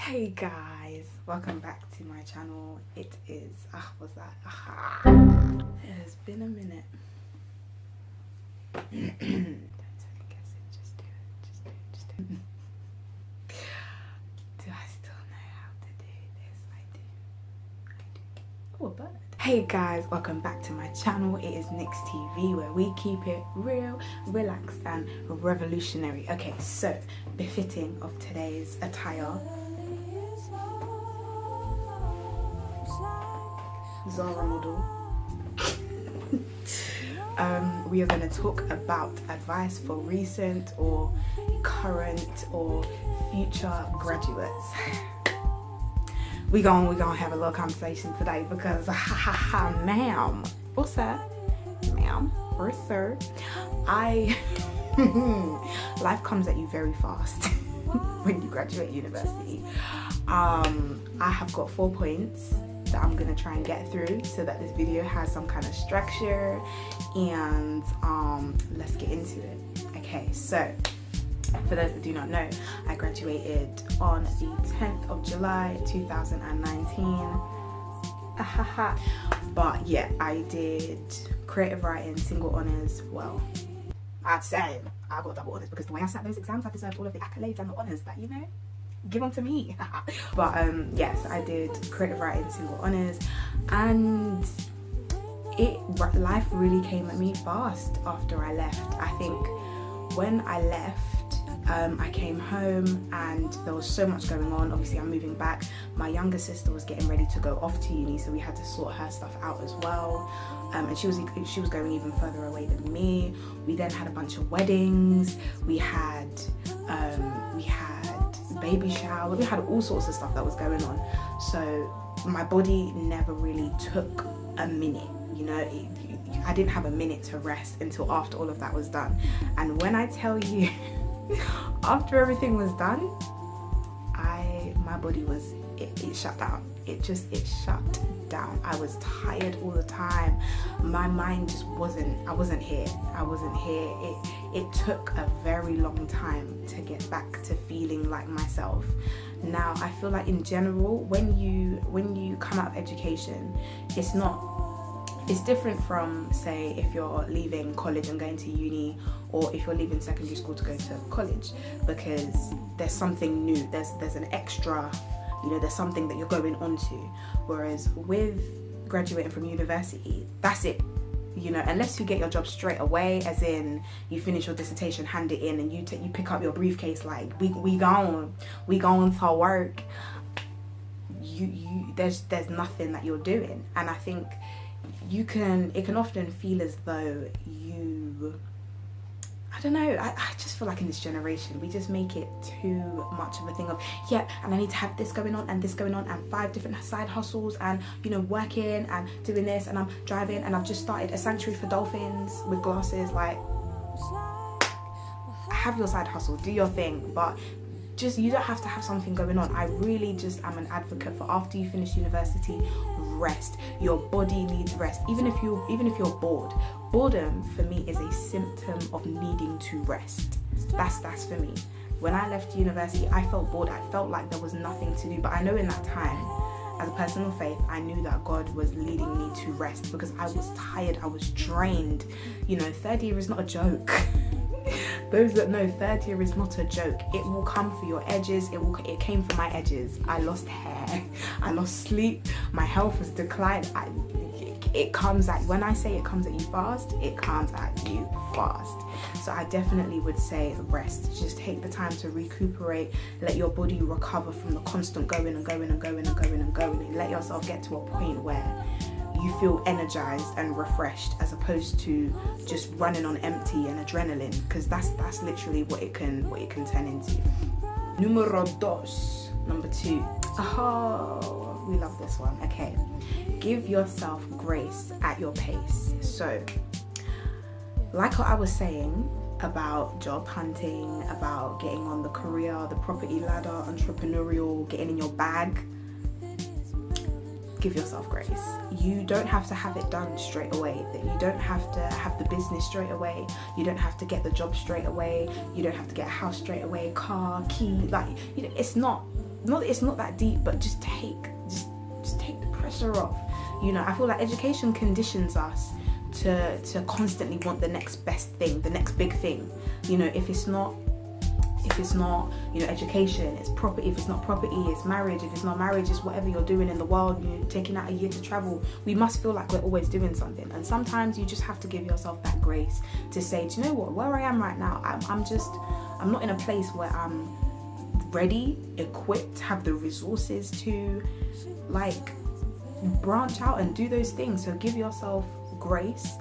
Hey guys, welcome back to my channel. It is, what's that? It has been a minute. Don't second guess it, just do it. Do I still know how to do this? I do. Oh, a bird. Hey guys, welcome back to my channel. It is N.I.X TV, where we keep it real, relaxed and revolutionary. Okay, so befitting of today's attire, Zara model. We are going to talk about advice for recent or current or future graduates. We're gonna have a little conversation today because ma'am or sir, ma'am or sir, life comes at you very fast when you graduate university. I have got 4 points that I'm gonna try and get through so that this video has some kind of structure, and let's get into it. Okay, so for those that do not know, I graduated on the 10th of July 2019. But yeah, I did creative writing, single honours. Well, I'd say I got double honours because the way I sat those exams, I deserved all of the accolades and the honours that, you know, give them to me. But yes, I did creative writing, single honours, and life really came at me fast after I left. I think when I left, I came home and there was so much going on. Obviously I'm moving back. My younger sister was getting ready to go off to uni, so we had to sort her stuff out as well, and she was going even further away than me. We then had a bunch of weddings, we had baby shower, we had all sorts of stuff that was going on. So my body never really took a minute, you know. I didn't have a minute to rest until after all of that was done. And when I tell you, after everything was done, my body was, it shut down. It shut down. I was tired all the time. My mind just I wasn't here. It took a very long time to get back to feeling like myself. Now I feel like in general, when you come out of education, it's different from, say, if you're leaving college and going to uni, or if you're leaving secondary school to go to college, because there's something new, there's an extra, you know, there's something that you're going on to. Whereas with graduating from university, that's it, you know, unless you get your job straight away, as in you finish your dissertation, hand it in, and you pick up your briefcase like we going to work. There's nothing that you're doing, and I think it can often feel as though I don't know, I just feel like in this generation we just make it too much of a thing of, yeah, and I need to have this going on and this going on and 5 different side hustles, and, you know, working and doing this, and I'm driving, and I've just started a sanctuary for dolphins with glasses. Like, have your side hustle, do your thing, but just, you don't have to have something going on. I really just am an advocate for, after you finish university, rest. Your body needs rest. Even if you're bored. Boredom for me is a symptom of needing to rest. That's for me. When I left university, I felt bored. I felt like there was nothing to do. But I know in that time, as a person of faith, I knew that God was leading me to rest because I was tired, I was drained. You know, third year is not a joke. Those that know, third year is not a joke. It will come for your edges. It came for my edges. I lost hair, I lost sleep, my health was declined. It comes at, when I say it comes at you fast, it comes at you fast. So I definitely would say rest. Just take the time to recuperate, let your body recover from the constant going and going and going and going and going, and let yourself get to a point where you feel energized and refreshed, as opposed to just running on empty and adrenaline, because that's literally what it can turn into. Number 2. Oh, we love this one. Okay, give yourself grace at your pace. So, like what I was saying about job hunting, about getting on the career, the property ladder, entrepreneurial, getting in your bag, give yourself grace. You don't have to have it done straight away. You don't have to have the business straight away. You don't have to get the job straight away. You don't have to get a house straight away, car, key. Like, you know, it's not it's not that deep, but just take the pressure off. You know, I feel like education conditions us to constantly want the next best thing, the next big thing. You know, if it's not, you know, education, it's property. If it's not property, it's marriage. If it's not marriage, it's whatever you're doing in the world. You're taking out a year to travel. We must feel like we're always doing something. And sometimes you just have to give yourself that grace to say, do you know what, where I am right now, I'm not in a place where I'm ready, equipped, have the resources to like branch out and do those things. So give yourself grace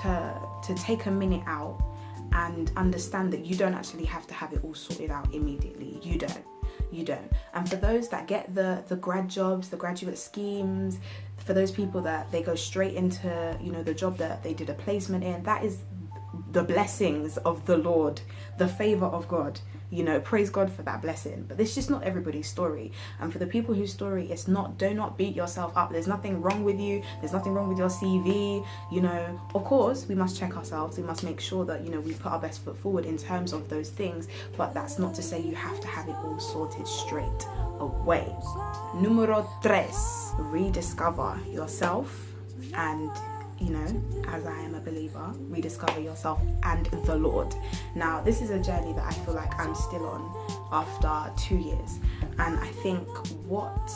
to take a minute out and understand that you don't actually have to have it all sorted out immediately. You don't. And for those that get the grad jobs, the graduate schemes, for those people that they go straight into, you know, the job that they did a placement in, that is the blessings of the Lord, the favor of God. You know, praise God for that blessing. But it's just not everybody's story. And for the people whose story it's not, do not beat yourself up. There's nothing wrong with you. There's nothing wrong with your CV. You know, of course, we must check ourselves. We must make sure that, you know, we put our best foot forward in terms of those things. But that's not to say you have to have it all sorted straight away. Numero 3, rediscover yourself. And you know, as I am a believer, rediscover yourself and the Lord. Now, this is a journey that I feel like I'm still on after 2 years. And I think what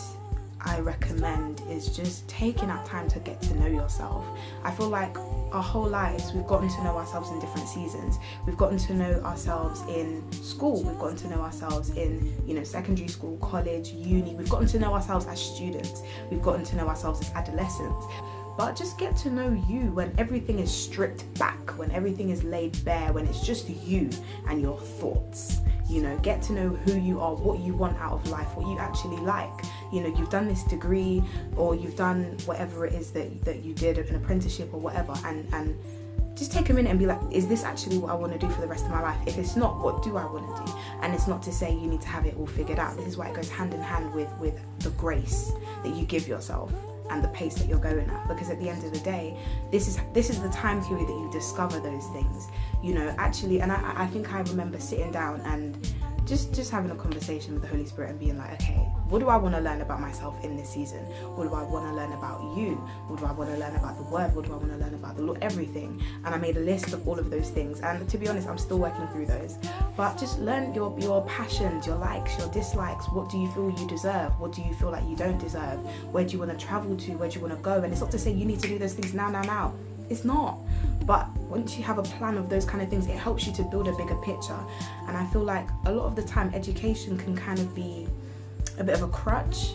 I recommend is just taking that time to get to know yourself. I feel like our whole lives, we've gotten to know ourselves in different seasons. We've gotten to know ourselves in school. We've gotten to know ourselves in, you know, secondary school, college, uni. We've gotten to know ourselves as students. We've gotten to know ourselves as adolescents. But just get to know you when everything is stripped back, when everything is laid bare, when it's just you and your thoughts. You know, get to know who you are, what you want out of life, what you actually like. You know, you've done this degree or you've done whatever it is that you did, an apprenticeship or whatever, and just take a minute and be like, is this actually what I want to do for the rest of my life? If it's not, what do I want to do? And it's not to say you need to have it all figured out. This is why it goes hand in hand with the grace that you give yourself and the pace that you're going at, because at the end of the day, this is the time period that you discover those things, you know, actually. And I think I remember sitting down and just having a conversation with the Holy Spirit and being like, okay, what do I want to learn about myself in this season? What do I want to learn about you? What do I want to learn about the word? What do I want to learn about the Lord? Everything. And I made a list of all of those things, and to be honest, I'm still working through those. But just learn your passions, your likes, your dislikes. What do you feel you deserve? What do you feel like you don't deserve? Where do you want to travel to? Where do you want to go? And it's not to say you need to do those things now. It's not. But once you have a plan of those kind of things, it helps you to build a bigger picture. And I feel like a lot of the time education can kind of be a bit of a crutch.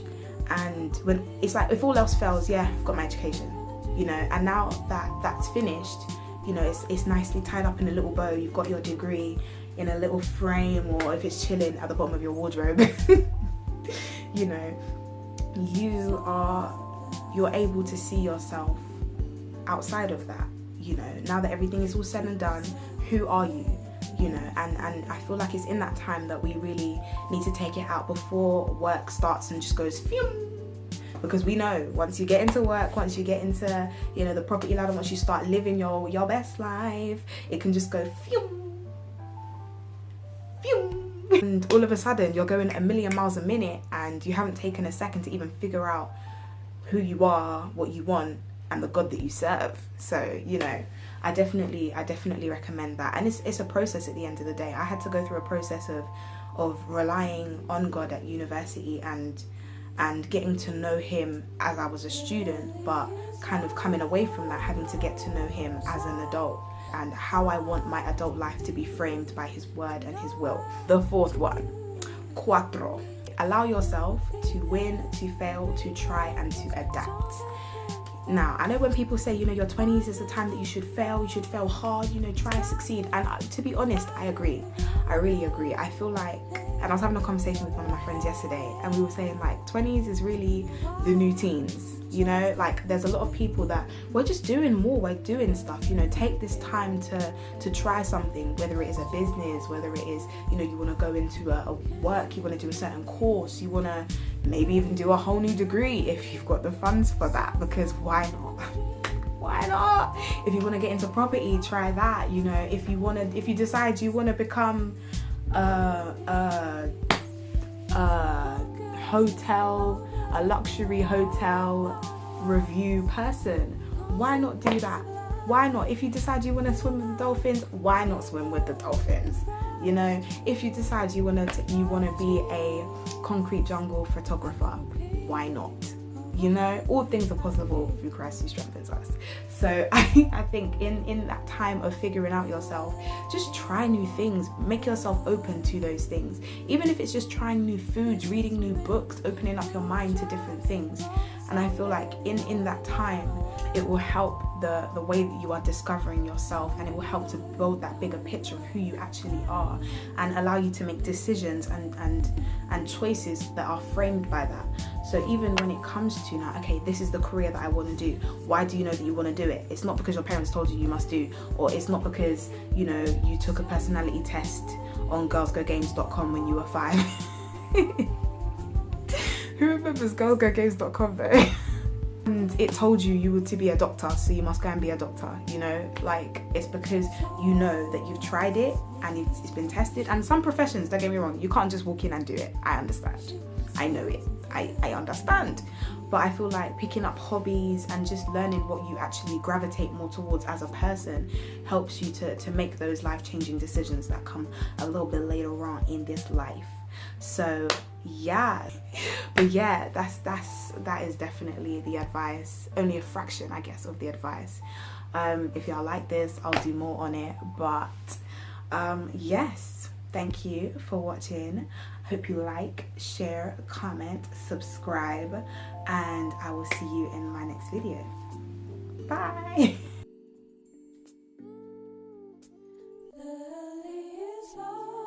And when it's like, if all else fails, yeah, I've got my education, you know. And now that that's finished, you know, it's nicely tied up in a little bow. You've got your degree in a little frame, or if it's chilling at the bottom of your wardrobe, you know, you're able to see yourself outside of that. You know, now that everything is all said and done, who are you? You know, and I feel like it's in that time that we really need to take it out before work starts and just goes phew. Because we know once you get into work, once you get into, you know, the property ladder, once you start living your best life, it can just go phew, phew. And all of a sudden you're going a million miles a minute and you haven't taken a second to even figure out who you are, what you want, and the God that you serve. So, you know, I definitely recommend that. And it's a process at the end of the day. I had to go through a process of relying on God at university and getting to know him as I was a student, but kind of coming away from that, having to get to know him as an adult and how I want my adult life to be framed by his word and his will. The fourth one, 4. Allow yourself to win, to fail, to try, and to adapt. Now, I know when people say, you know, your 20s is the time that you should fail hard, you know, try and succeed. And to be honest, I agree. I really agree. I feel like, and I was having a conversation with one of my friends yesterday, and we were saying like 20s is really the new teens, you know, like there's a lot of people that we're just doing more, we're doing stuff, you know, take this time to try something, whether it is a business, whether it is, you know, you want to go into a work, you want to do a certain course, you want to maybe even do a whole new degree if you've got the funds for that, because why not? Why not? If you want to get into property, try that. You know, if you decide you want to become hotel, a luxury hotel review person. Why not do that? Why not? If you decide you want to swim with the dolphins, why not swim with the dolphins? You know, if you decide you want to be a concrete jungle photographer, why not? You know, all things are possible through Christ who strengthens us. So I think in that time of figuring out yourself, just try new things, make yourself open to those things. Even if it's just trying new foods, reading new books, opening up your mind to different things. And I feel like in that time, it will help the way that you are discovering yourself, and it will help to build that bigger picture of who you actually are, and allow you to make decisions and choices that are framed by that. So even when it comes to now, okay, this is the career that I want to do. Why do you know that you want to do it? It's not because your parents told you must do, or it's not because, you know, you took a personality test on girlsgogames.com when you were 5. Who remembers girlsgogames.com though? And it told you were to be a doctor, so you must go and be a doctor, you know? Like, it's because you know that you've tried it and it's been tested. And some professions, don't get me wrong, you can't just walk in and do it. I understand. I know it. I understand. But I feel like picking up hobbies and just learning what you actually gravitate more towards as a person helps you to make those life-changing decisions that come a little bit later on in this life. So yeah, but yeah, that is definitely the advice. Only a fraction, I guess, of the advice. If y'all like this, I'll do more on it. But yes, thank you for watching. Hope you like, share, comment, subscribe, and I will see you in my next video. Bye.